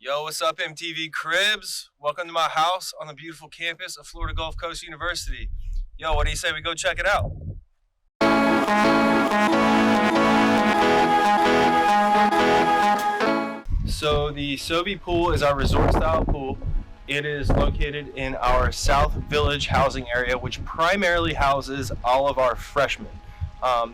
Yo, what's up, MTV Cribs? Welcome to my house on the beautiful campus of Florida Gulf Coast University. Yo, what do you say we go check it out? So the Sobe pool is our resort style pool. It is located in our South Village housing area, which primarily houses all of our freshmen.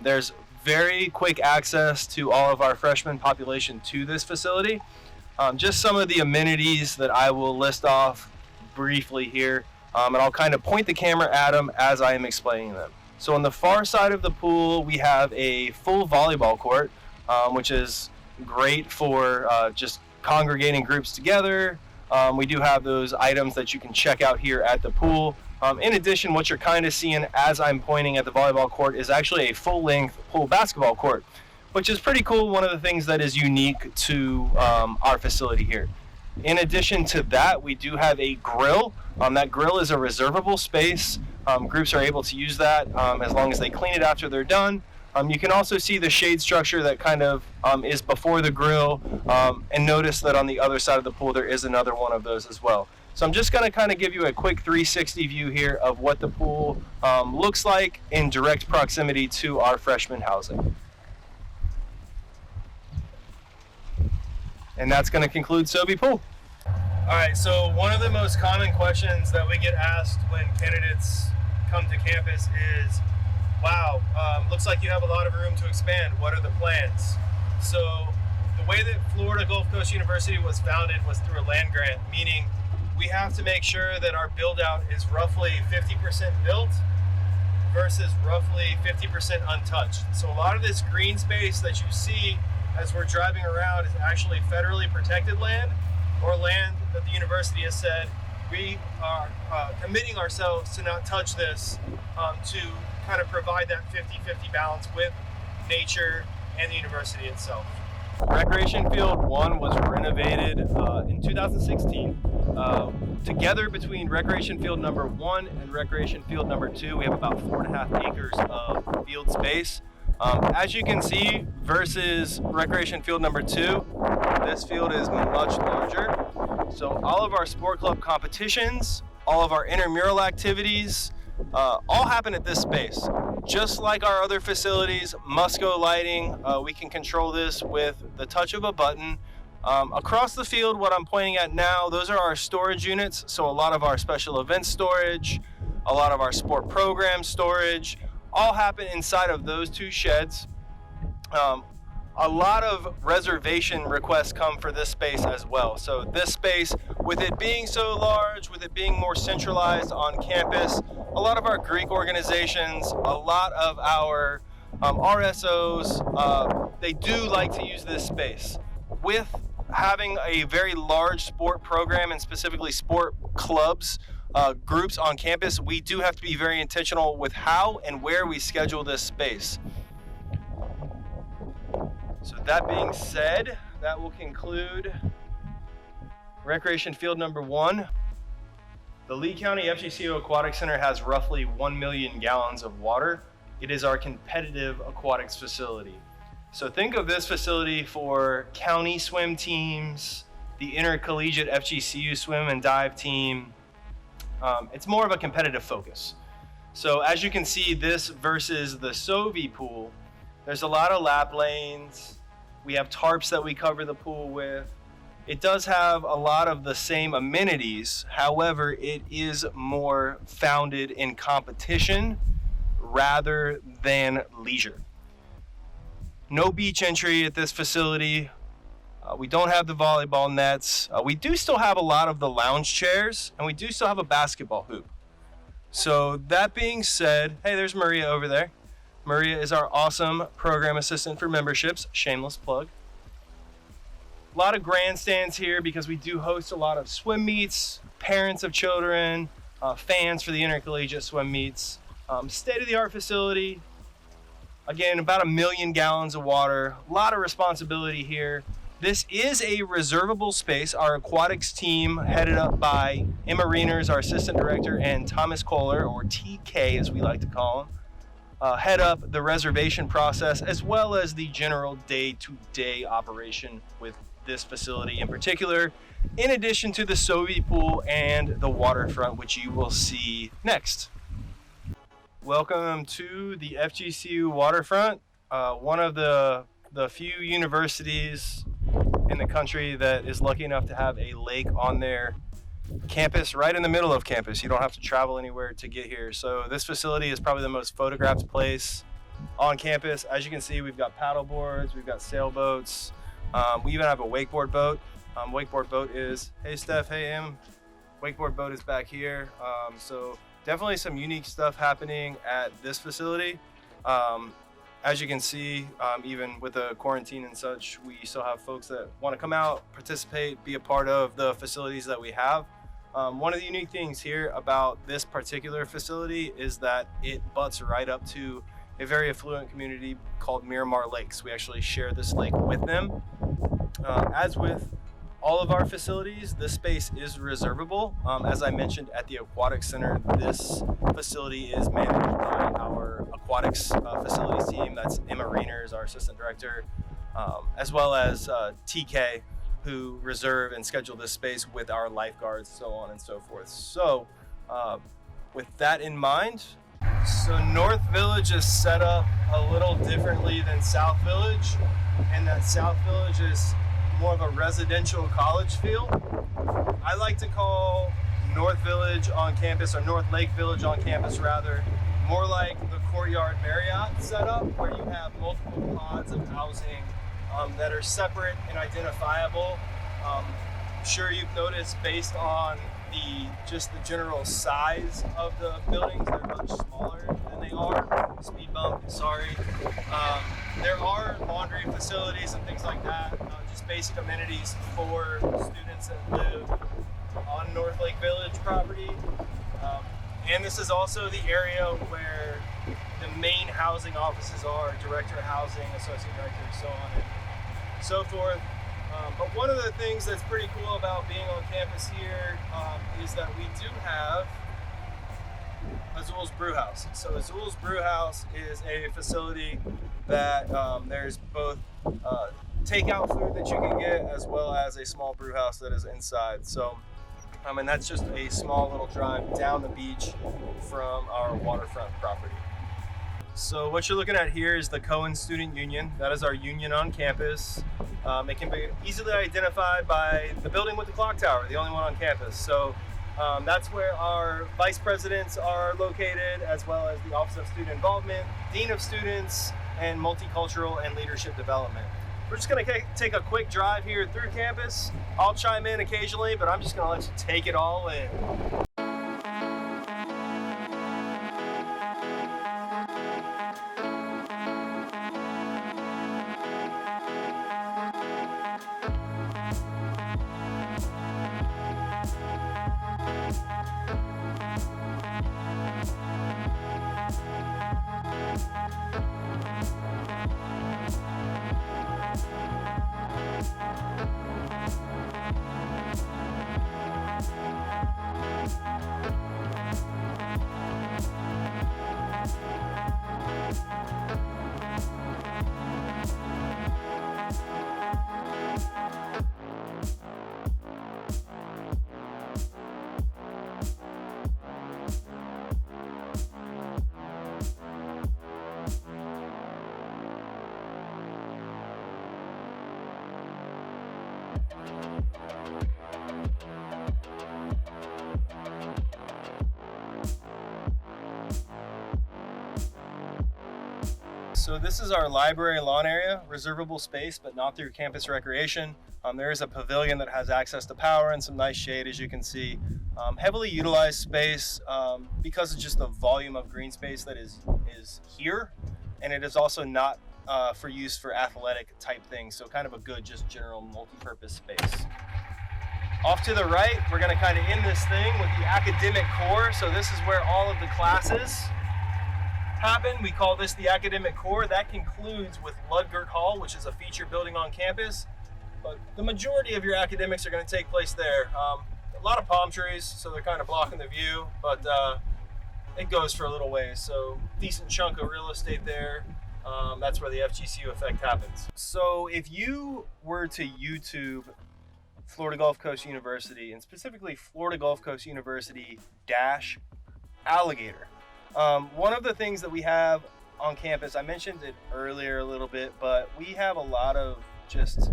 There's very quick access to all of our freshman population to this facility. Just some of the amenities that I will list off briefly here, and I'll kind of point the camera at them as I am explaining them. So on the far side of the pool, we have a full volleyball court, which is great for just congregating groups together. We do have those items that you can check out here at the pool. In addition, what you're kind of seeing as I'm pointing at the volleyball court is actually a full-length pool basketball court, which is pretty cool. One of the things that is unique to our facility here. In addition to that, we do have a grill. That grill is a reservable space. Groups are able to use that as long as they clean it after they're done. You can also see the shade structure that kind of is before the grill, and notice that on the other side of the pool there is another one of those as well. So I'm just going to kind of give you a quick 360 view here of what the pool looks like in direct proximity to our freshman housing. And that's going to conclude Sobe Pool. All right, so one of the most common questions that we get asked when candidates come to campus is, wow, looks like you have a lot of room to expand. What are the plans? So the way that Florida Gulf Coast University was founded was through a land grant, meaning we have to make sure that our build out is roughly 50% built versus roughly 50% untouched. So a lot of this green space that you see as we're driving around is actually federally protected land, or land that the university has said we are committing ourselves to not touch this, to kind of provide that 50-50 balance with nature and the university itself. Recreation Field 1 was renovated in 2016. Together between Recreation Field number 1 and Recreation Field number 2, we have about 4.5 acres of field space. As you can see, versus Recreation Field number 2, this field is much larger. So all of our sport club competitions, all of our intramural activities, all happen at this space. Just like our other facilities, Musco lighting, we can control this with the touch of a button. Across the field, what I'm pointing at now, those are our storage units. So a lot of our special events storage, a lot of our sport program storage, all happen inside of those two sheds. A lot of reservation requests come for this space as well. So this space, with it being so large, with it being more centralized on campus, a lot of our Greek organizations, a lot of our RSOs, they do like to use this space. With having a very large sport program, and specifically sport clubs, groups on campus, we do have to be very intentional with how and where we schedule this space. So that being said, that will conclude Recreation Field number 1. The Lee County FGCU Aquatics Center has roughly 1 million gallons of water. It is our competitive aquatics facility. So think of this facility for county swim teams, the intercollegiate FGCU swim and dive team. It's more of a competitive focus. So as you can see, this versus the Sobe pool, there's a lot of lap lanes. We have tarps that we cover the pool with. It does have a lot of the same amenities. However, it is more founded in competition rather than leisure. No beach entry at this facility. We don't have the volleyball nets. We do still have a lot of the lounge chairs, and we do still have a basketball hoop. So that being said, hey, there's Maria over there. Maria is our awesome program assistant for memberships. Shameless plug. A lot of grandstands here because we do host a lot of swim meets, parents of children, fans for the intercollegiate swim meets. State-of-the-art facility. Again, about 1 million gallons of water. A lot of responsibility here. This is a reservable space. Our aquatics team, headed up by Emma Reyners, our assistant director, and Thomas Kohler, or TK as we like to call him, head up the reservation process as well as the general day-to-day operation with this facility in particular, in addition to the Sovi pool and the waterfront, which you will see next. Welcome to the FGCU Waterfront, one of the few universities in the country that is lucky enough to have a lake on their campus, right in the middle of campus. You don't have to travel anywhere to get here. So this facility is probably the most photographed place on campus. As you can see, we've got paddle boards, we've got sailboats, we even have a wakeboard boat. Wakeboard boat is, hey Steph, hey Em, wakeboard boat is back here. So definitely some unique stuff happening at this facility. As you can see, even with the quarantine and such, we still have folks that want to come out, participate, be a part of the facilities that we have. One of the unique things here about this particular facility is that it butts right up to a very affluent community called Miramar Lakes. We actually share this lake with them. As with all of our facilities, this space is reservable. As I mentioned at the Aquatics Center, this facility is managed by our Aquatics facilities team. That's Emma Reyners, our Assistant Director, as well as TK, who reserve and schedule this space with our lifeguards, so on and so forth. So with that in mind, so North Village is set up a little differently than South Village, and that South Village is more of a residential college feel. I like to call North Village on campus, or North Lake Village on campus rather, more like the Courtyard Marriott setup, where you have multiple pods of housing that are separate and identifiable. Sure, you've noticed based on just the general size of the buildings, they're much smaller than they are. Speed bump, sorry. There are laundry facilities and things like that, just basic amenities for students that live on North Lake Village property. And this is also the area where the main housing offices are, director of housing, associate director, so on and so forth. But one of the things that's pretty cool about being on campus here is that we do have Azul's Brewhouse. So Azul's Brewhouse is a facility that there's both takeout food that you can get, as well as a small brew house that is inside. So, and that's just a small little drive down the beach from our waterfront property. So what you're looking at here is the Cohen Student Union. That is our union on campus. It can be easily identified by the building with the clock tower, the only one on campus. So that's where our vice presidents are located, as well as the Office of Student Involvement, Dean of Students, and Multicultural and Leadership Development. We're just gonna take a quick drive here through campus. I'll chime in occasionally, but I'm just gonna let you take it all in. So this is our library lawn area, reservable space, but not through campus recreation. There is a pavilion that has access to power and some nice shade, as you can see. Heavily utilized space because of just the volume of green space that is here, and it is also not for use for athletic type things, so kind of a good just general multi-purpose space. Off to the right, we're going to kind of end this thing with the academic core. So this is where all of the classes happen. We call this the academic core. That concludes with Ludgert Hall, which is a feature building on campus. But the majority of your academics are going to take place there. A lot of palm trees, so they're kind of blocking the view, but it goes for a little ways. So decent chunk of real estate there. That's where the FGCU effect happens. So if you were to YouTube Florida Gulf Coast University, and specifically Florida Gulf Coast University dash alligator, one of the things that we have on campus, I mentioned it earlier a little bit, but we have a lot of just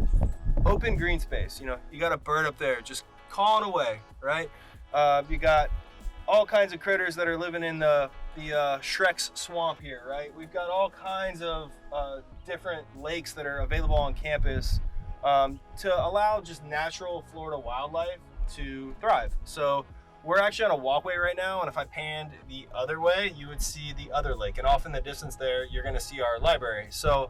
open green space. You know, you got a bird up there just cawing away, right? You got all kinds of critters that are living in the Shrek's swamp here, right? We've got all kinds of different lakes that are available on campus to allow just natural Florida wildlife to thrive. So we're actually on a walkway right now, and if I panned the other way, you would see the other lake, and off in the distance there, you're gonna see our library. So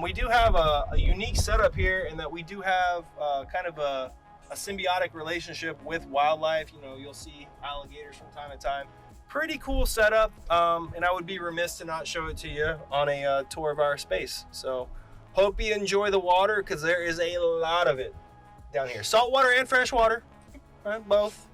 we do have a unique setup here in that we do have kind of a symbiotic relationship with wildlife. You know, you'll see alligators from time to time. Pretty cool setup, and I would be remiss to not show it to you on a tour of our space. So hope you enjoy the water, because there is a lot of it down here. Saltwater and freshwater, both.